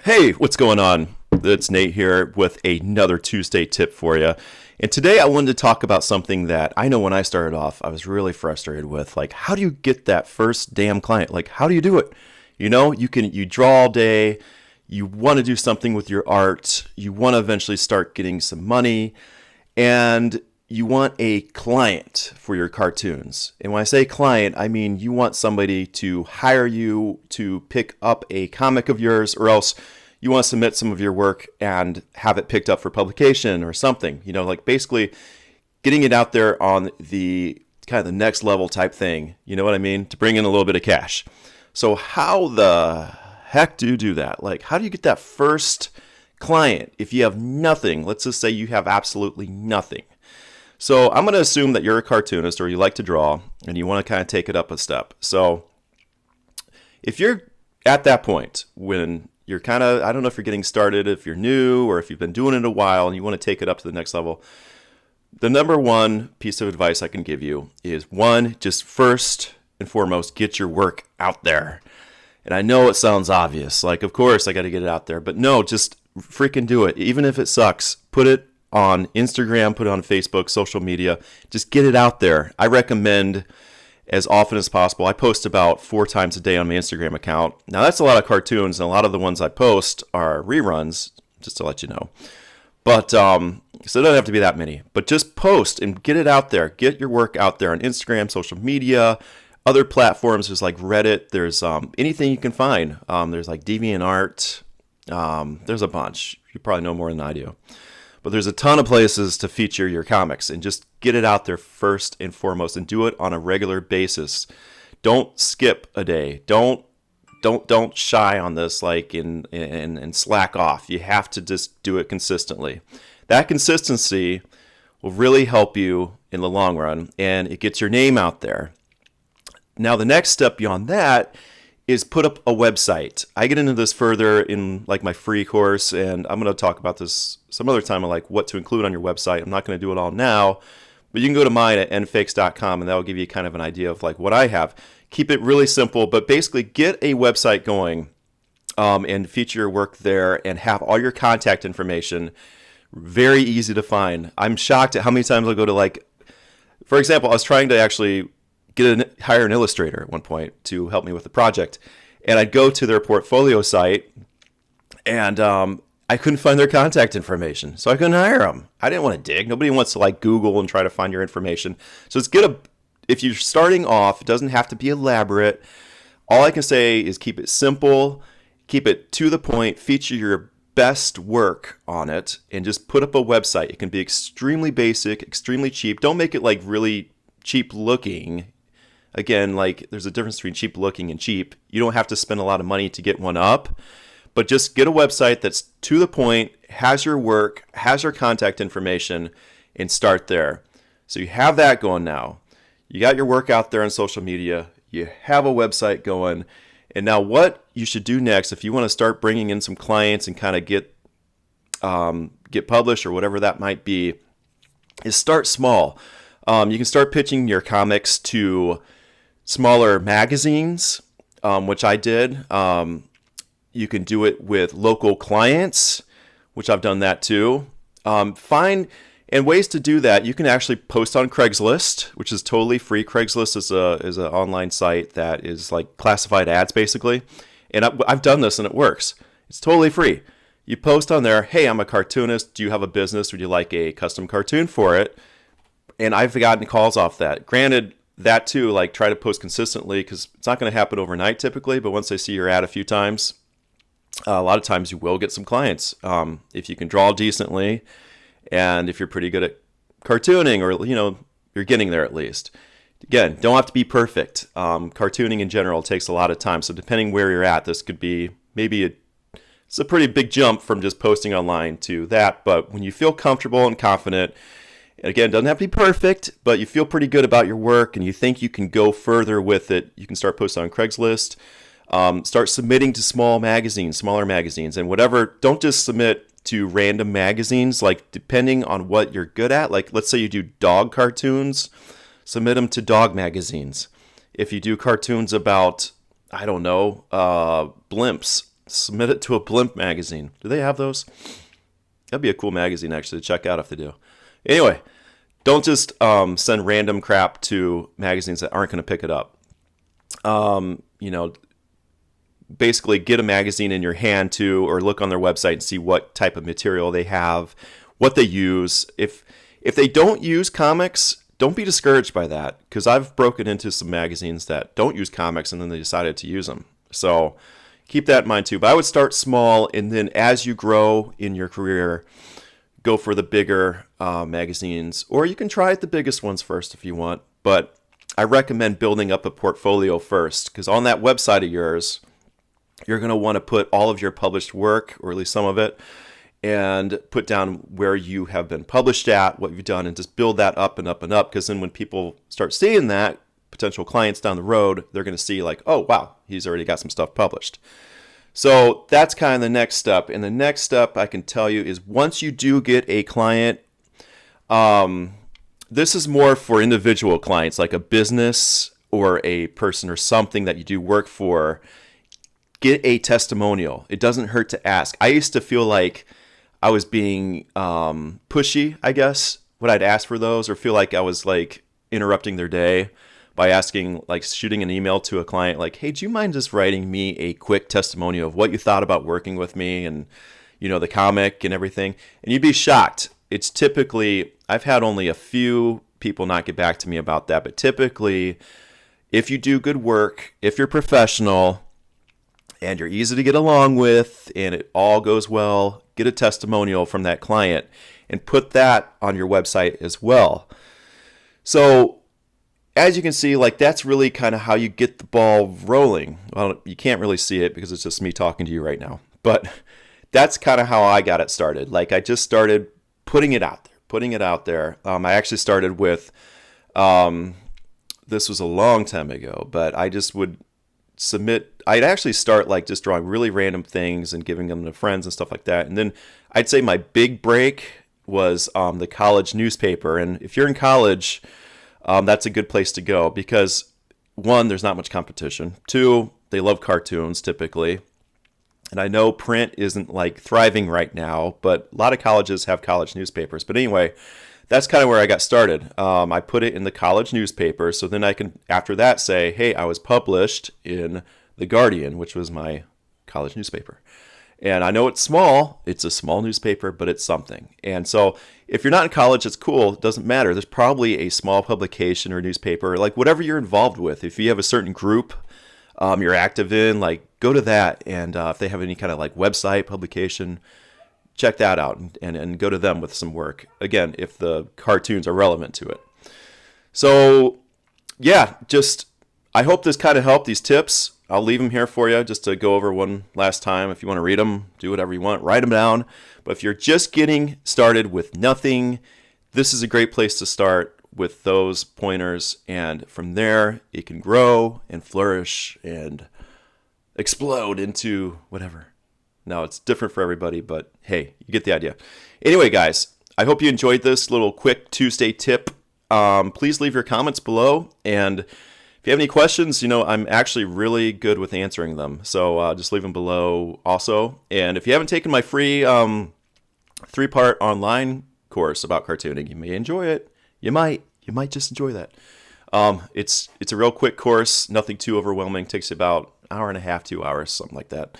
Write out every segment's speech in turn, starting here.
Hey, what's going on? It's Nate here with another Tuesday tip for you. And today I wanted to talk about something that I know when I started off, I was really frustrated with. Like, how do you get that first damn client? Like, how do you do it? You draw all day, you want to do something with your art, you want to eventually start getting some money, and you want a client for your cartoons. And when I say client, I mean you want somebody to hire you to pick up a comic of yours, or else you want to submit some of your work and have it picked up for publication or something. Like basically getting it out there on the kind of the next level type thing. You know what I mean? To bring in a little bit of cash. So how the heck do you do that? Like, how do you get that first client if you have nothing? Let's just say you have absolutely nothing. So I'm going to assume that you're a cartoonist or you like to draw and you want to kind of take it up a step. So if you're at that point when you're kind of, I don't know if you're getting started, if you're new or if you've been doing it a while and you want to take it up to the next level, the number one piece of advice I can give you is one, just first and foremost, get your work out there. And I know it sounds obvious, like, of course I got to get it out there, but no, just freaking do it. Even if it sucks, put it on Instagram, put it on Facebook, social media, just get it out there. I recommend as often as possible. I post about 4 times a day on my Instagram account. Now that's a lot of cartoons, and a lot of the ones I post are reruns, just to let you know. But so it doesn't have to be that many, but just post and get it out there. Get your work out there on Instagram, social media, other platforms. There's like Reddit. There's anything you can find. There's like DeviantArt. There's a bunch. You probably know more than I do. But there's a ton of places to feature your comics, and just get it out there first and foremost, and do it on a regular basis. Don't skip a day. Don't shy on this, like, and slack off. You have to just do it consistently. That consistency will really help you in the long run, and it gets your name out there. Now, the next step beyond that is put up a website. I get into this further in like my free course, and I'm going to talk about this some other time, like what to include on your website. I'm not going to do it all now, but you can go to mine at nfakes.com, and that will give you kind of an idea of like what I have. Keep it really simple, but basically get a website going and feature your work there and have all your contact information very easy to find. I'm shocked at how many times I'll go to, like, for example, I was trying to actually hire an illustrator at one point to help me with the project, and I'd go to their portfolio site, and I couldn't find their contact information, so I couldn't hire them. I didn't want to dig. Nobody wants to like Google and try to find your information. So if you're starting off, it doesn't have to be elaborate. All I can say is keep it simple, keep it to the point, feature your best work on it, and just put up a website. It can be extremely basic, extremely cheap. Don't make it like really cheap looking. Again, like, there's a difference between cheap looking and cheap. You don't have to spend a lot of money to get one up, but just get a website that's to the point, has your work, has your contact information, and start there. So you have that going now. You got your work out there on social media. You have a website going. And now what you should do next, if you want to start bringing in some clients and kind of get published or whatever that might be, is start small. You can start pitching your comics to smaller magazines, which I did. You can do it with local clients, which I've done that too. And ways to do that, you can actually post on Craigslist, which is totally free. Craigslist is an online site that is like classified ads basically. And I've done this and it works. It's totally free. You post on there, hey, I'm a cartoonist. Do you have a business? Would you like a custom cartoon for it? And I've gotten calls off that. Granted, that too, like, try to post consistently, because it's not going to happen overnight typically, but once they see your ad a few times, a lot of times you will get some clients. If you can draw decently, and if you're pretty good at cartooning, or, you're getting there at least. Again, don't have to be perfect. Cartooning in general takes a lot of time, so depending where you're at, this could be it's a pretty big jump from just posting online to that, but when you feel comfortable and confident, again, it doesn't have to be perfect, but you feel pretty good about your work and you think you can go further with it, you can start posting on Craigslist, start submitting to smaller magazines, and whatever. Don't just submit to random magazines, like, depending on what you're good at. Like, let's say you do dog cartoons, submit them to dog magazines. If you do cartoons about, I don't know, blimps, submit it to a Blimp magazine. Do they have those? That'd be a cool magazine actually to check out if they do. Anyway, don't just send random crap to magazines that aren't going to pick it up. You know, basically get a magazine in your hand too, or look on their website and see what type of material they have, what they use. If they don't use comics, don't be discouraged by that, because I've broken into some magazines that don't use comics and then they decided to use them. So keep that in mind too. But I would start small, and then as you grow in your career, go for the bigger magazines, or you can try at the biggest ones first if you want. But I recommend building up a portfolio first, because on that website of yours, you're going to want to put all of your published work, or at least some of it, and put down where you have been published at, what you've done, and just build that up and up and up. Because then when people start seeing that, potential clients down the road, they're going to see like, oh, wow, he's already got some stuff published. So that's kind of the next step. And the next step I can tell you is once you do get a client, this is more for individual clients, like a business or a person or something that you do work for. Get a testimonial. It doesn't hurt to ask. I used to feel like I was being pushy, I guess, when I'd ask for those, or feel like I was like interrupting their day by asking, like shooting an email to a client like, hey, do you mind just writing me a quick testimonial of what you thought about working with me and, you know, the comic and everything? And you'd be shocked. It's typically, I've had only a few people not get back to me about that, but typically if you do good work, if you're professional and you're easy to get along with and it all goes well, get a testimonial from that client and put that on your website as well. So as you can see, like that's really kind of how you get the ball rolling. Well, you can't really see it because it's just me talking to you right now, but that's kind of how I got it started. Like I just started putting it out there. I actually started with, this was a long time ago, but I just would I'd actually start like just drawing really random things and giving them to friends and stuff like that. And then I'd say my big break was the college newspaper. And if you're in college, that's a good place to go because one, there's not much competition. Two, they love cartoons typically. And I know print isn't like thriving right now, but a lot of colleges have college newspapers. But anyway, that's kind of where I got started. I put it in the college newspaper. So then I can, after that, say, hey, I was published in The Guardian, which was my college newspaper. And I know it's small. It's a small newspaper, but it's something. And so if you're not in college, it's cool. It doesn't matter. There's probably a small publication or newspaper, like whatever you're involved with. If you have a certain group you're active in, like go to that. And if they have any kind of like website publication, check that out and go to them with some work. Again, if the cartoons are relevant to it. So yeah, just I hope this kind of helped, these tips. I'll leave them here for you just to go over one last time. If you want to read them, do whatever you want, write them down. But if you're just getting started with nothing, this is a great place to start with those pointers. And from there, it can grow and flourish and explode into whatever. Now, it's different for everybody, but hey, you get the idea. Anyway, guys, I hope you enjoyed this little quick Tuesday tip. Please leave your comments below. And if you have any questions, I'm actually really good with answering them. So just leave them below also. And if you haven't taken my free 3-part online course about cartooning, you may enjoy it. You might just enjoy that. It's a real quick course, nothing too overwhelming. Takes about an hour and a half, 2 hours, something like that.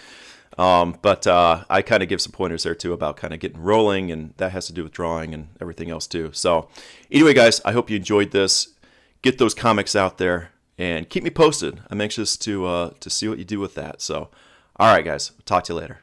But I kind of give some pointers there too about kind of getting rolling, and that has to do with drawing and everything else too. So anyway, guys, I hope you enjoyed this. Get those comics out there and keep me posted. I'm anxious to see what you do with that. So, all right, guys, talk to you later.